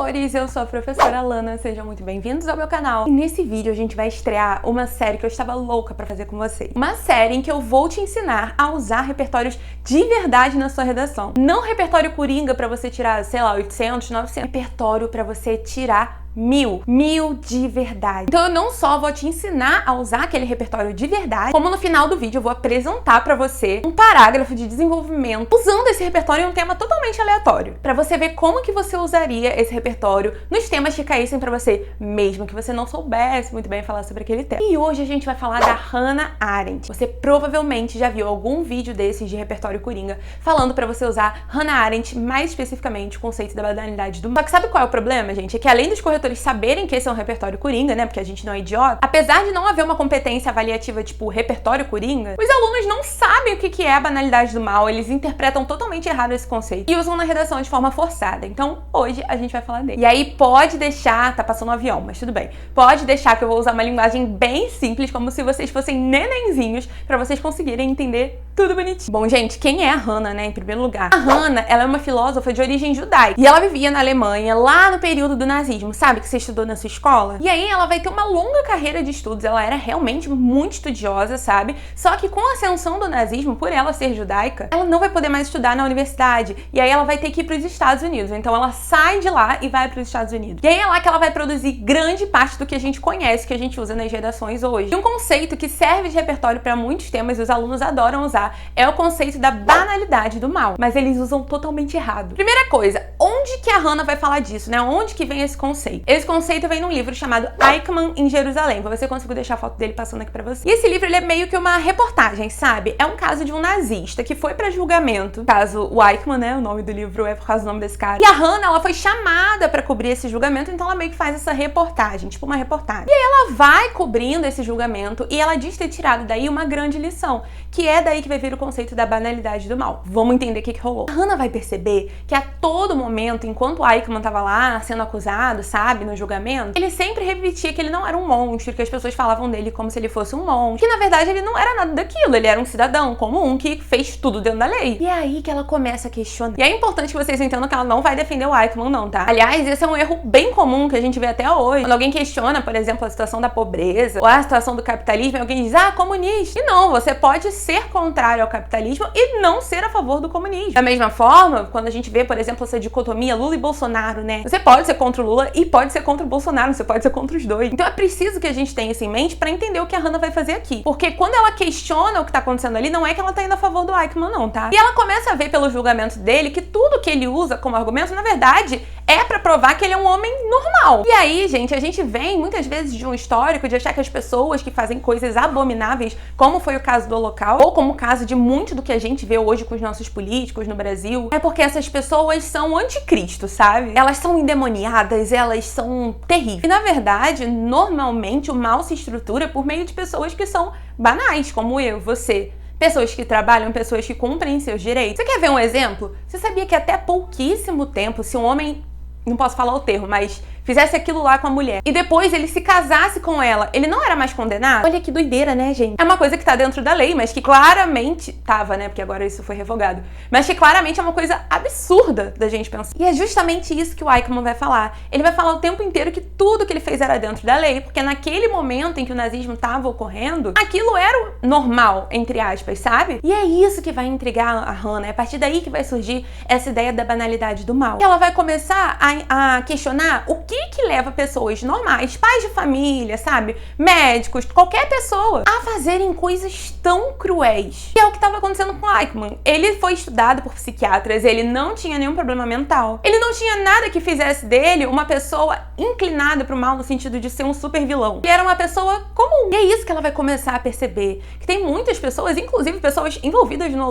professores, eu sou a professora Lana, sejam muito bem-vindos ao meu canal. E nesse vídeo a gente vai estrear uma série que eu estava louca pra fazer com vocês. Uma série em que eu vou te ensinar a usar repertórios de verdade na sua redação. Não repertório coringa pra você tirar, sei lá, 800, 900. Repertório pra você tirar 1000 de verdade. Então eu não só vou te ensinar a usar aquele repertório de verdade, como no final do vídeo eu vou apresentar pra você um parágrafo de desenvolvimento usando esse repertório em um tema totalmente aleatório, pra você ver como que você usaria esse repertório nos temas que caíssem pra você, mesmo que você não soubesse muito bem falar sobre aquele tema. E hoje a gente vai falar da Hannah Arendt. Você provavelmente já viu algum vídeo desses de repertório coringa falando pra você usar Hannah Arendt, mais especificamente o conceito da banalidade do mal. Só que sabe qual é o problema, gente? É que além dos corretores saberem que esse é um repertório coringa, né, porque a gente não é idiota, apesar de não haver uma competência avaliativa tipo repertório coringa, os alunos não sabem o que é a banalidade do mal, eles interpretam totalmente errado esse conceito e usam na redação de forma forçada. Então, hoje a gente vai falar dele. E aí pode deixar, tá passando um avião, mas tudo bem, pode deixar que eu vou usar uma linguagem bem simples, como se vocês fossem nenenzinhos, pra vocês conseguirem entender tudo bonitinho. Bom, gente, quem é a Hannah, né, em primeiro lugar? A Hannah, ela é uma filósofa de origem judaica e ela vivia na Alemanha lá no período do nazismo, sabe, que você estudou na sua escola? E aí ela vai ter uma longa carreira de estudos, ela era realmente muito estudiosa, sabe? Só que com a ascensão do nazismo, por ela ser judaica, ela não vai poder mais estudar na universidade. E aí ela vai ter que ir para os Estados Unidos. Então ela sai de lá e vai para os Estados Unidos. E aí é lá que ela vai produzir grande parte do que a gente conhece, que a gente usa nas redações hoje. E um conceito que serve de repertório para muitos temas e os alunos adoram usar é o conceito da banalidade do mal. Mas eles usam totalmente errado. Primeira coisa, onde que a Hannah vai falar disso, né? Onde que vem esse conceito? Esse conceito vem num livro chamado Eichmann em Jerusalém. Vou ver se eu consigo deixar a foto dele passando aqui pra você. E esse livro, ele é meio que uma reportagem, sabe? É um caso de um nazista que foi pra julgamento. Caso o Eichmann, né? O nome do livro é por causa do nome desse cara. E a Hannah, ela foi chamada pra cobrir esse julgamento, então ela meio que faz essa reportagem, tipo uma reportagem. E aí ela vai cobrindo esse julgamento e ela diz ter tirado daí uma grande lição, que é daí que vai vir o conceito da banalidade do mal. Vamos entender o que rolou. A Hannah vai perceber que a todo momento, enquanto o Eichmann tava lá sendo acusado, sabe, no julgamento, ele sempre repetia que ele não era um monstro, que as pessoas falavam dele como se ele fosse um monstro, que na verdade ele não era nada daquilo, ele era um cidadão comum que fez tudo dentro da lei. E é aí que ela começa a questionar. E é importante que vocês entendam que ela não vai defender o Eichmann não, tá? Aliás, esse é um erro bem comum que a gente vê até hoje. Quando alguém questiona, por exemplo, a situação da pobreza ou a situação do capitalismo, alguém diz, ah, comunista. E não, você pode ser contrário ao capitalismo e não ser a favor do comunismo. Da mesma forma, quando a gente vê, por exemplo, essa dicotomia Lula e Bolsonaro, né? Você pode ser contra o Lula e pode ser contra o Bolsonaro, você pode ser contra os dois. Então é preciso que a gente tenha isso em mente pra entender o que a Hannah vai fazer aqui. Porque quando ela questiona o que tá acontecendo ali, não é que ela tá indo a favor do Eichmann não, tá? E ela começa a ver pelo julgamento dele que tudo que ele usa como argumento, na verdade, é pra provar que ele é um homem normal. E aí, gente, a gente vem muitas vezes de um histórico de achar que as pessoas que fazem coisas abomináveis, como foi o caso do Holocausto, ou como o caso de muito do que a gente vê hoje com os nossos políticos no Brasil, é porque essas pessoas são anticristo, sabe? Elas são endemoniadas, elas são terríveis. E na verdade, normalmente o mal se estrutura por meio de pessoas que são banais, como eu, você. Pessoas que trabalham, pessoas que cumprem seus direitos. Você quer ver um exemplo? Você sabia que até pouquíssimo tempo, se um homem, não posso falar o termo, mas fizesse aquilo lá com a mulher e depois ele se casasse com ela, ele não era mais condenado? Olha que doideira, né, gente? É uma coisa que tá dentro da lei, mas que claramente tava, né, porque agora isso foi revogado, mas que claramente é uma coisa absurda da gente pensar. E é justamente isso que o Eichmann vai falar. Ele vai falar o tempo inteiro que tudo que ele fez era dentro da lei, porque naquele momento em que o nazismo tava ocorrendo, aquilo era o normal, entre aspas, sabe? E é isso que vai intrigar a Hannah, é a partir daí que vai surgir essa ideia da banalidade do mal. E ela vai começar a questionar o que leva pessoas normais, pais de família, sabe, médicos, qualquer pessoa, a fazerem coisas tão cruéis. E é o que estava acontecendo com Eichmann. Ele foi estudado por psiquiatras, ele não tinha nenhum problema mental. Ele não tinha nada que fizesse dele uma pessoa inclinada pro mal no sentido de ser um super vilão. Ele era uma pessoa comum. E é isso que ela vai começar a perceber, que tem muitas pessoas, inclusive pessoas envolvidas no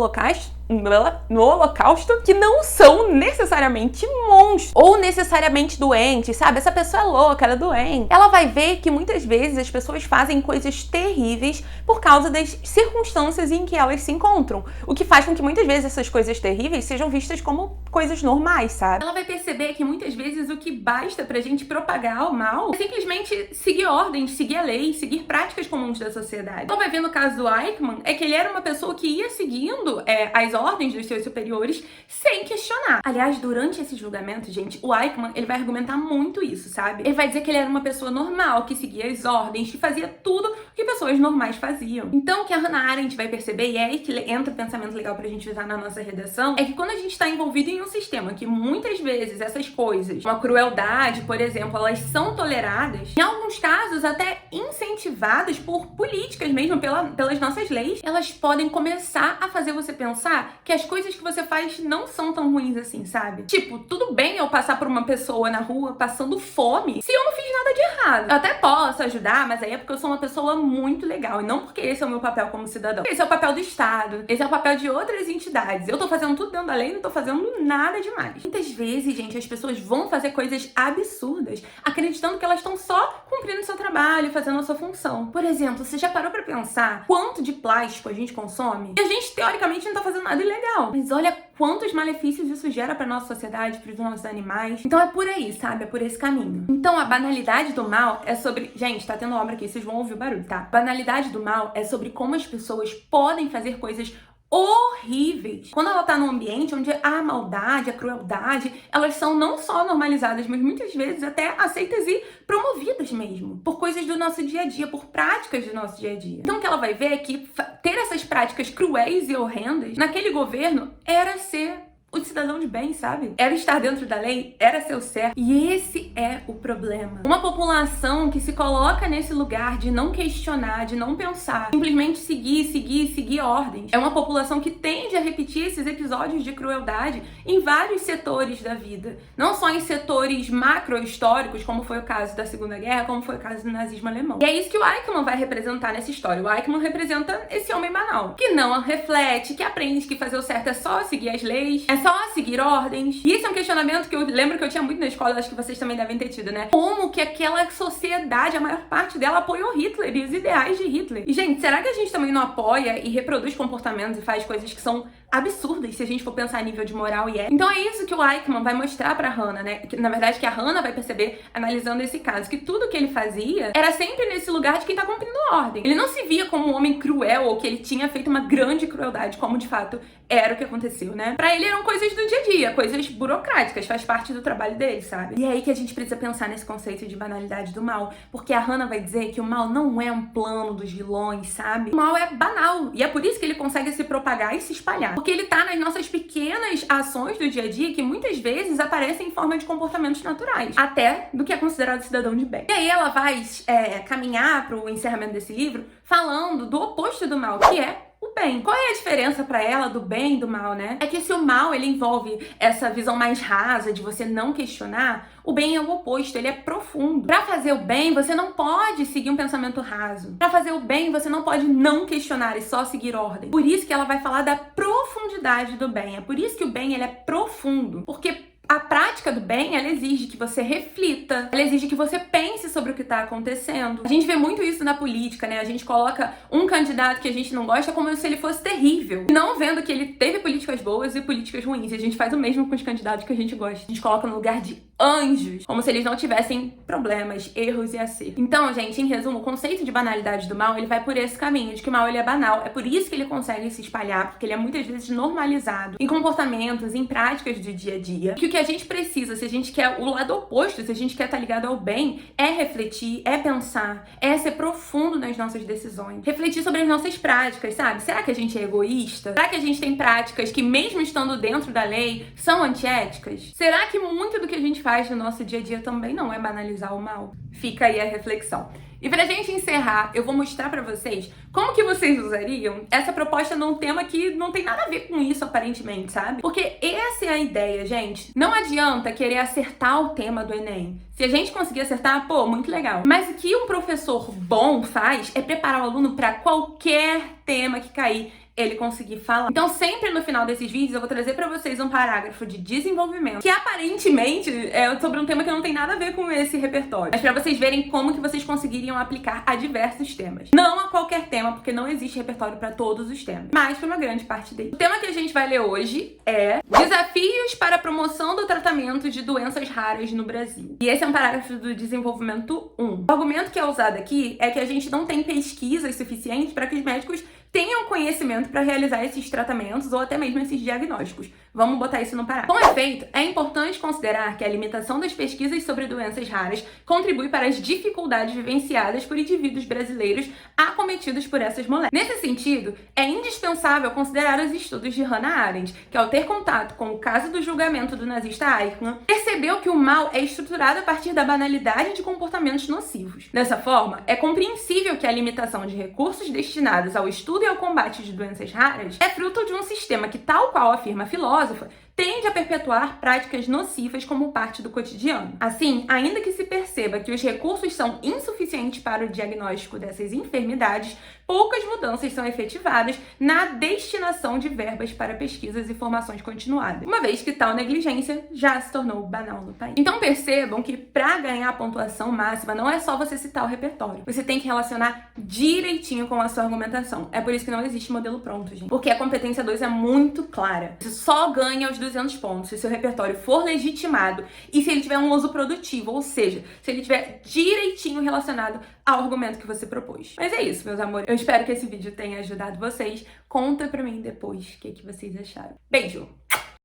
Holocausto, que não são necessariamente monstros ou necessariamente doentes, sabe? Essa pessoa é louca, ela é doente. Ela vai ver que muitas vezes as pessoas fazem coisas terríveis por causa das circunstâncias em que elas se encontram, o que faz com que muitas vezes essas coisas terríveis sejam vistas como coisas normais, sabe? Ela vai perceber que muitas vezes o que que basta pra gente propagar o mal é simplesmente seguir ordens, seguir a lei, seguir práticas comuns da sociedade. Então vai ver no caso do Eichmann, é que ele era uma pessoa que ia seguindo as ordens dos seus superiores sem questionar. Aliás, durante esse julgamento, gente, o Eichmann, ele vai argumentar muito isso, sabe? Ele vai dizer que ele era uma pessoa normal, que seguia as ordens, que fazia tudo o que pessoas normais faziam. Então, o que a Hannah Arendt vai perceber, e é aí que entra o pensamento legal pra gente usar na nossa redação, é que quando a gente tá envolvido em um sistema que muitas vezes essas coisas, uma crueldade, por exemplo, elas são toleradas, em alguns casos até incentivadas por políticas mesmo, pelas nossas leis, elas podem começar a fazer você pensar que as coisas que você faz não são tão ruins assim, sabe? Tipo, tudo bem eu passar por uma pessoa na rua passando fome se eu não fiz nada de errado. Eu até posso ajudar, mas aí é porque eu sou uma pessoa muito legal e não porque esse é o meu papel como cidadão. Esse é o papel do Estado, esse é o papel de outras entidades. Eu tô fazendo tudo dentro da lei e não tô fazendo nada demais. Muitas vezes, gente, as pessoas vão fazer coisas absurdas acreditando que elas estão só cumprindo seu trabalho, fazendo a sua função. Por exemplo, você já parou pra pensar quanto de plástico a gente consome? E a gente, teoricamente, não tá fazendo nada ilegal. Mas olha quantos malefícios isso gera pra nossa sociedade, pros nossos animais. Então é por aí, sabe? É por esse caminho. Então a banalidade do mal é sobre... Gente, tá tendo obra aqui, vocês vão ouvir o barulho, tá? Banalidade do mal é sobre como as pessoas podem fazer coisas horríveis. Quando ela tá num ambiente onde a maldade, a crueldade, elas são não só normalizadas, mas muitas vezes até aceitas e promovidas mesmo, por coisas do nosso dia a dia, por práticas do nosso dia a dia. Então o que ela vai ver é que ter essas práticas cruéis e horrendas naquele governo era ser o cidadão de bem, sabe? Era estar dentro da lei, era ser o certo. E esse é o problema. Uma população que se coloca nesse lugar de não questionar, de não pensar, simplesmente seguir ordens. É uma população que tende a repetir esses episódios de crueldade em vários setores da vida. Não só em setores macro-históricos, como foi o caso da Segunda Guerra, como foi o caso do nazismo alemão. E é isso que o Eichmann vai representar nessa história. O Eichmann representa esse homem banal, que não reflete, que aprende que fazer o certo é só seguir as leis, é só seguir ordens. E esse é um questionamento que eu lembro que eu tinha muito na escola, acho que vocês também devem ter tido, né? Como que aquela sociedade, a maior parte dela, apoiou Hitler e os ideais de Hitler. E, gente, será que a gente também não apoia e reproduz comportamentos e faz coisas que são absurdas se a gente for pensar a nível de moral e ética? Então é isso que o Eichmann vai mostrar pra Hannah, né? Que, na verdade, que a Hannah vai perceber, analisando esse caso, que tudo que ele fazia era sempre nesse lugar de quem tá cumprindo ordem. Ele não se via como um homem cruel ou que ele tinha feito uma grande crueldade, como de fato era o que aconteceu, né? Pra ele eram coisas do dia a dia, coisas burocráticas, faz parte do trabalho dele, sabe? E é aí que a gente precisa pensar nesse conceito de banalidade do mal, porque a Hannah vai dizer que o mal não é um plano dos vilões, sabe? O mal é banal, e é por isso que ele consegue se propagar e se espalhar, porque ele tá nas nossas pequenas ações do dia a dia que muitas vezes aparecem em forma de comportamentos naturais, até do que é considerado cidadão de bem. E aí ela vai caminhar pro encerramento desse livro falando do oposto do mal, que é o bem. Qual é a diferença pra ela do bem e do mal, né? É que se o mal, ele envolve essa visão mais rasa de você não questionar, o bem é o oposto, ele é profundo. Pra fazer o bem, você não pode seguir um pensamento raso. Pra fazer o bem, você não pode não questionar e só seguir ordem. Por isso que ela vai falar da profundidade do bem. É por isso que o bem, ele é profundo. Porque a prática do bem, ela exige que você reflita, ela exige que você pense sobre o que tá acontecendo. A gente vê muito isso na política, né? A gente coloca um candidato que a gente não gosta como se ele fosse terrível, não vendo que ele teve políticas boas e políticas ruins. E a gente faz o mesmo com os candidatos que a gente gosta. A gente coloca no lugar de anjos, como se eles não tivessem problemas, erros e acertos. Então, gente, em resumo, o conceito de banalidade do mal, ele vai por esse caminho, de que o mal, ele é banal. É por isso que ele consegue se espalhar, porque ele é muitas vezes normalizado em comportamentos, em práticas do dia a dia. Que o que a gente precisa, se a gente quer o lado oposto, se a gente quer estar ligado ao bem, é refletir, é pensar, é ser profundo nas nossas decisões. Refletir sobre as nossas práticas, sabe? Será que a gente é egoísta? Será que a gente tem práticas que, mesmo estando dentro da lei, são antiéticas? Será que muito do que a gente faz no nosso dia a dia também não é banalizar o mal? Fica aí a reflexão. E pra gente encerrar, eu vou mostrar pra vocês como que vocês usariam essa proposta num tema que não tem nada a ver com isso, aparentemente, sabe? Porque essa é a ideia, gente. Não adianta querer acertar o tema do Enem. Se a gente conseguir acertar, pô, muito legal. Mas o que um professor bom faz é preparar o aluno pra qualquer tema que cair ele conseguir falar. Então, sempre no final desses vídeos, eu vou trazer pra vocês um parágrafo de desenvolvimento, que aparentemente é sobre um tema que não tem nada a ver com esse repertório, mas pra vocês verem como que vocês conseguiriam aplicar a diversos temas. Não a qualquer tema, porque não existe repertório pra todos os temas, mas pra uma grande parte deles. O tema que a gente vai ler hoje é Desafios para a promoção do tratamento de doenças raras no Brasil. E esse é um parágrafo do desenvolvimento 1. O argumento que é usado aqui é que a gente não tem pesquisas suficientes para que os médicos tenham conhecimento para realizar esses tratamentos ou até mesmo esses diagnósticos. Vamos botar isso no parágrafo. Com efeito, é importante considerar que a limitação das pesquisas sobre doenças raras contribui para as dificuldades vivenciadas por indivíduos brasileiros acometidos por essas moléstias. Nesse sentido, é indispensável considerar os estudos de Hannah Arendt, que ao ter contato com o caso do julgamento do nazista Eichmann, percebeu que o mal é estruturado a partir da banalidade de comportamentos nocivos. Dessa forma, é compreensível que a limitação de recursos destinados ao estudo e ao combate de doenças raras é fruto de um sistema que, tal qual afirma a filósofa, tende a perpetuar práticas nocivas como parte do cotidiano. Assim, ainda que se perceba que os recursos são insuficientes para o diagnóstico dessas enfermidades, poucas mudanças são efetivadas na destinação de verbas para pesquisas e formações continuadas, uma vez que tal negligência já se tornou banal no país. Então percebam que para ganhar a pontuação máxima não é só você citar o repertório, você tem que relacionar direitinho com a sua argumentação. É por isso que não existe modelo pronto, gente, porque a competência 2 é muito clara. Você só ganha os 200 pontos se o seu repertório for legitimado e se ele tiver um uso produtivo, ou seja, se ele tiver direitinho relacionado ao argumento que você propôs. Mas é isso, meus amores. Eu espero que esse vídeo tenha ajudado vocês. Conta pra mim depois o que vocês acharam. Beijo!